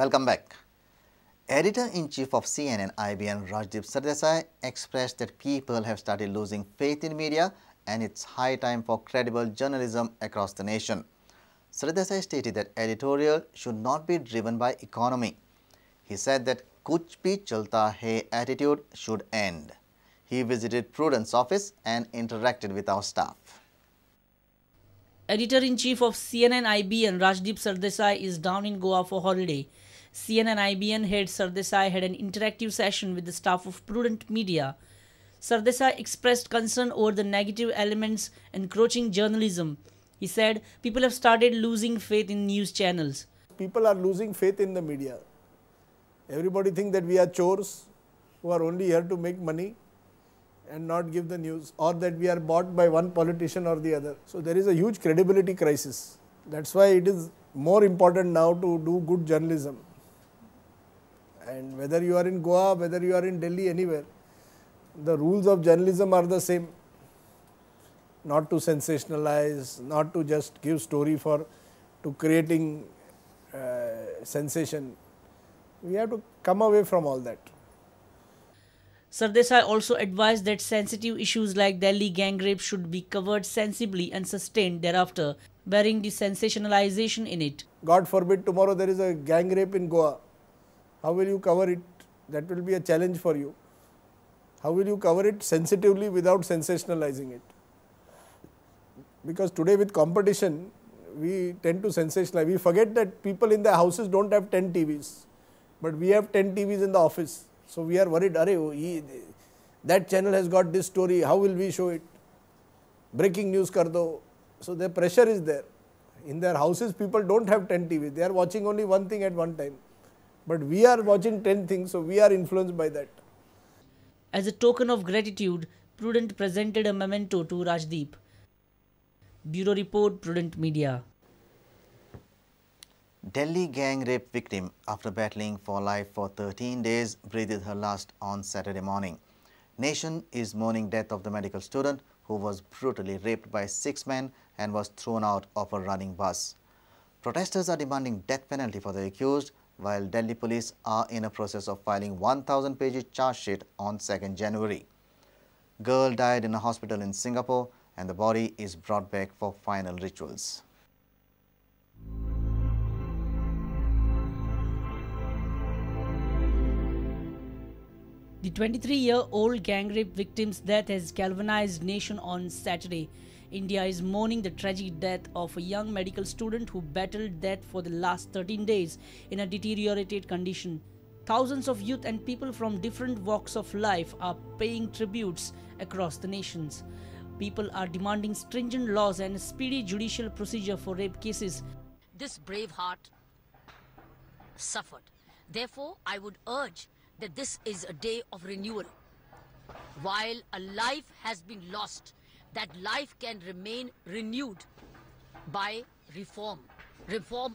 Welcome back. Editor-in-Chief of CNN IBN Rajdeep Sardessai expressed that people have started losing faith in media and it's high time for credible journalism across the nation. Sardessai stated that editorial should not be driven by economy. He said that "Kuch bhi chalta hai" attitude should end. He visited Prudent's office and interacted with our staff. Editor-in-Chief of CNN IBN Rajdeep Sardessai is down in Goa for holiday. CNN IBN head Sardessai had an interactive session with the staff of Prudent Media. Sardessai expressed concern over the negative elements encroaching journalism. He said people have started losing faith in news channels. People are losing faith in the media. Everybody thinks that we are chores who are only here to make money and not give the news, or that we are bought by one politician or the other. So there is a huge credibility crisis. That's why it is more important now to do good journalism. And whether you are in Goa, whether you are in Delhi, anywhere, the rules of journalism are the same. Not to sensationalize, not to just give story to creating sensation. We have to come away from all that. Sardessai also advised that sensitive issues like Delhi gang rape should be covered sensibly and sustained thereafter, bearing the sensationalization in it. God forbid tomorrow there is a gang rape in Goa. How will you cover it? That will be a challenge for you. How will you cover it sensitively without sensationalizing it? Because today with competition, we tend to sensationalize. We forget that people in their houses don't have 10 TVs, but we have 10 TVs in the office. So we are worried, that channel has got this story, how will we show it? Breaking news kar do. So the pressure is there. In their houses, people don't have 10 TVs. They are watching only one thing at one time. But we are watching 10 things, so we are influenced by that. As a token of gratitude, Prudent presented a memento to Rajdeep. Bureau Report, Prudent Media. Delhi gang rape victim, after battling for life for 13 days, breathed her last on Saturday morning. Nation is mourning death of the medical student who was brutally raped by 6 men and was thrown out of a running bus. Protesters are demanding death penalty for the accused, while Delhi police are in a process of filing 1,000-page charge sheet on 2nd January. Girl died in a hospital in Singapore and the body is brought back for final rituals. The 23-year-old gang rape victim's death has galvanized nation on Saturday. India is mourning the tragic death of a young medical student who battled death for the last 13 days in a deteriorated condition. Thousands of youth and people from different walks of life are paying tributes across the nations. People are demanding stringent laws and a speedy judicial procedure for rape cases. This brave heart suffered. Therefore, I would urge that this is a day of renewal. While a life has been lost, that life can remain renewed by reform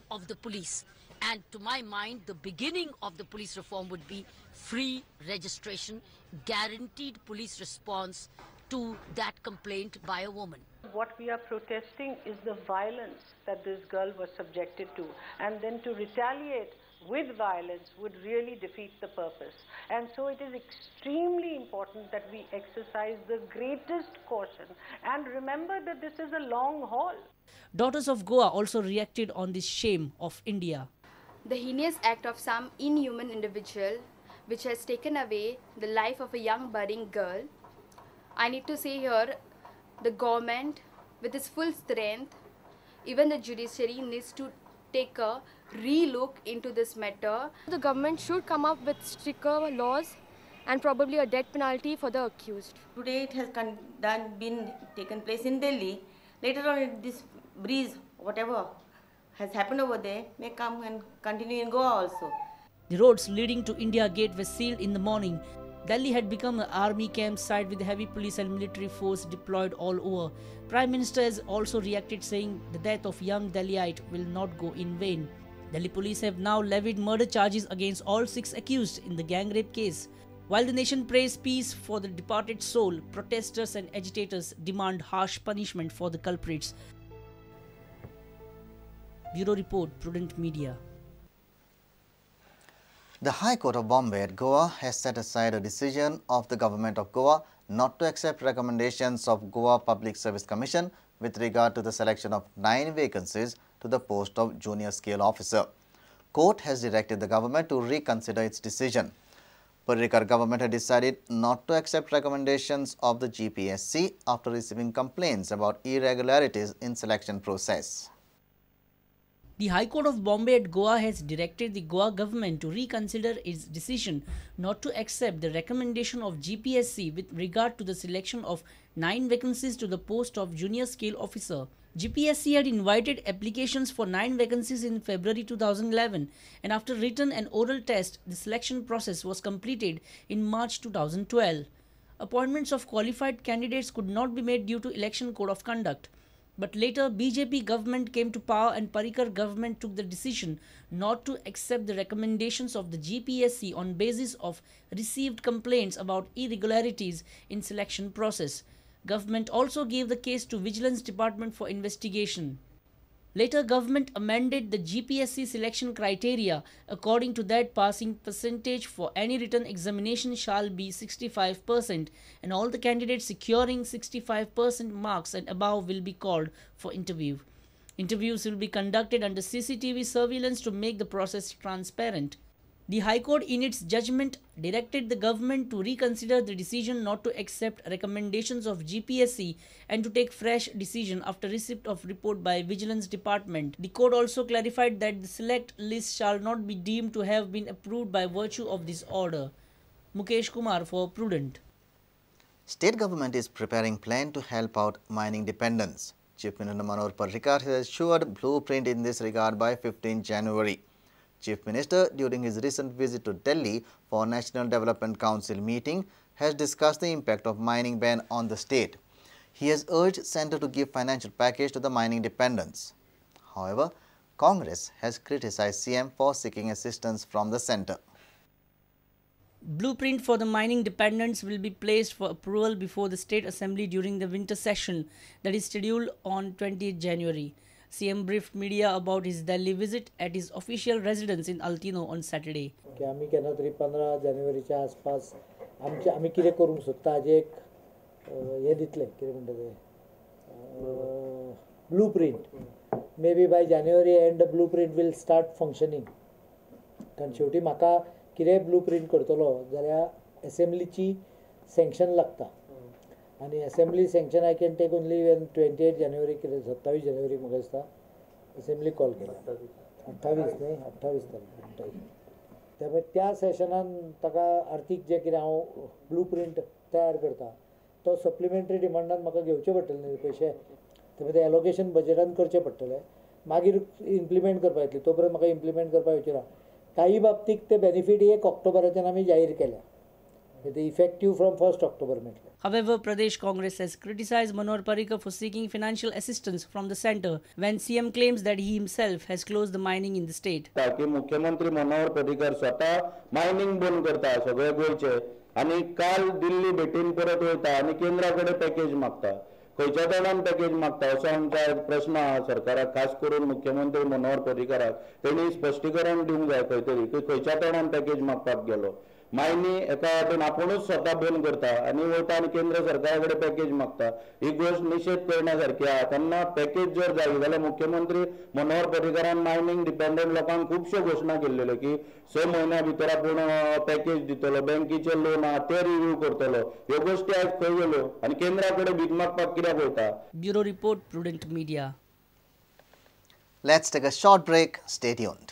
of the police. And to my mind, the beginning of the police reform would be free registration, guaranteed police response to that complaint by a woman. What we are protesting is the violence that this girl was subjected to, and then to retaliate with violence would really defeat the purpose. And so it is extremely important that we exercise the greatest caution and remember that this is a long haul. Daughters of Goa also reacted on this shame of India. The heinous act of some inhuman individual which has taken away the life of a young budding girl. I need to say here, the government with its full strength, even the judiciary needs to take a re-look into this matter. The government should come up with stricter laws and probably a death penalty for the accused. Today it has been taken place in Delhi. Later on, this breeze, whatever has happened over there, may come and continue in Goa also. The roads leading to India Gate were sealed in the morning. Delhi had become an army campsite with heavy police and military force deployed all over. Prime Minister has also reacted, saying the death of young Delhiite will not go in vain. Delhi police have now levied murder charges against all 6 accused in the gang rape case. While the nation prays peace for the departed soul, protesters and agitators demand harsh punishment for the culprits. Bureau Report, Prudent Media. The High Court of Bombay at Goa has set aside a decision of the Government of Goa not to accept recommendations of Goa Public Service Commission with regard to the selection of 9 vacancies to the post of Junior Scale Officer. Court has directed the government to reconsider its decision. Parrikar government had decided not to accept recommendations of the GPSC after receiving complaints about irregularities in selection process. The High Court of Bombay at Goa has directed the Goa government to reconsider its decision not to accept the recommendation of GPSC with regard to the selection of 9 vacancies to the post of Junior Scale Officer. GPSC had invited applications for 9 vacancies in February 2011, and after written and oral test, the selection process was completed in March 2012. Appointments of qualified candidates could not be made due to election code of conduct. But later, BJP government came to power and Parrikar government took the decision not to accept the recommendations of the GPSC on basis of received complaints about irregularities in selection process. Government also gave the case to Vigilance Department for investigation. Later, government amended the GPSC selection criteria. According to that, passing percentage for any written examination shall be 65%, and all the candidates securing 65% marks and above will be called for interview. Interviews will be conducted under CCTV surveillance to make the process transparent. The High Court in its judgment directed the government to reconsider the decision not to accept recommendations of GPSC and to take fresh decision after receipt of report by Vigilance Department. The court also clarified that the select list shall not be deemed to have been approved by virtue of this order. Mukesh Kumar for Prudent. State government is preparing plan to help out mining dependents. Chief Minister Manohar Parrikar has assured blueprint in this regard by 15 January. Chief Minister, during his recent visit to Delhi for National Development Council meeting, has discussed the impact of mining ban on the state. He has urged centre to give financial package to the mining dependents. However, Congress has criticized CM for seeking assistance from the centre. Blueprint for the mining dependents will be placed for approval before the State Assembly during the winter session that is scheduled on 20th January. CM briefed media about his Delhi visit at his official residence in Altino on Saturday. आम्ही केन्ना तरी 15 जानेवारीच्या आसपास आम्ही कितें करूंक सोदता हाजे एक हे दितले कितें म्हणटा ते blueprint may be by January and the blueprint will start functioning कारण शेवटी म्हाका कितें ब्लूप्रिंट करतलो जाल्यार असेंब्लीची सँक्शन लागता आणि assembly sanction I can take only when 28 January कितें 27 जानेवारी म्हाका दिसता असेंब्ली कॉल केला 28 न्ही 28 तारीख त्यामुळे त्या सेशनान ताका आर्थीक जे कितें हांव ब्लूप्रिंट तयार करता तो सप्लिमेंटरी डिमांडान म्हाका घेवचे पडटले न्ही पयशे त्यामुळे ते एलोकेशन बजेटान करचे पडटले मागीर इम्प्लिमेंट करपा येतली तोपर्यंत म्हाका इम्प्लिमेंट करपा येवचे ना काही बाबतीक ते बेनिफीट 1 ऑक्टोबराच्यान आमी जाहीर केल्या The effective from 1st October. However, Pradesh Congress has criticized Manohar Parrikar for seeking financial assistance from the centre when CM claims that he himself has closed the mining in the state. ताकि मुख्यमंत्री मनोहर पर्रीकर स्वतः mining बंद करता सगळे गोयचे आणि काल दिल्ली भेटीन परत वयता आणि केंद्राकडे पॅकेज मागता खंयच्या तोंडान पॅकेज मागता असो आमचा प्रश्न आहा सरकाराक खास करून मुख्यमंत्री मनोहर पर्रीकाराक तेणी स्पश्टीकरण दिवंक जाय खंय तरी की खंयच्या तोंडान पॅकेज मागपाक गेलो मायनी एका वाटेन आपुणूच स्वता बंद करता आणि वयता आणि केंद्र सरकारा कडेन पॅकेज मागता ही गोष्ट निषेध करण्यासारखी आहा तेन्ना पॅकेज जर जाली जाल्यार मुख्यमंत्री मनोहर पर्रीकारान मायनिंग डिपेंडंट लोकांक खुबश्यो घोशणा केल्ल्यो की 6 म्हयन्या भितर आपूण पॅकेज दितलो बँकेचे लोन आहा ते रिव्यू करतलो ह्यो गोष्टी आज खंय गेल्यो आणि केंद्रा कडेन भीक मागपाक कित्याक वयता. Bureau Report, Prudent Media. Let's take a short break. Stay tuned.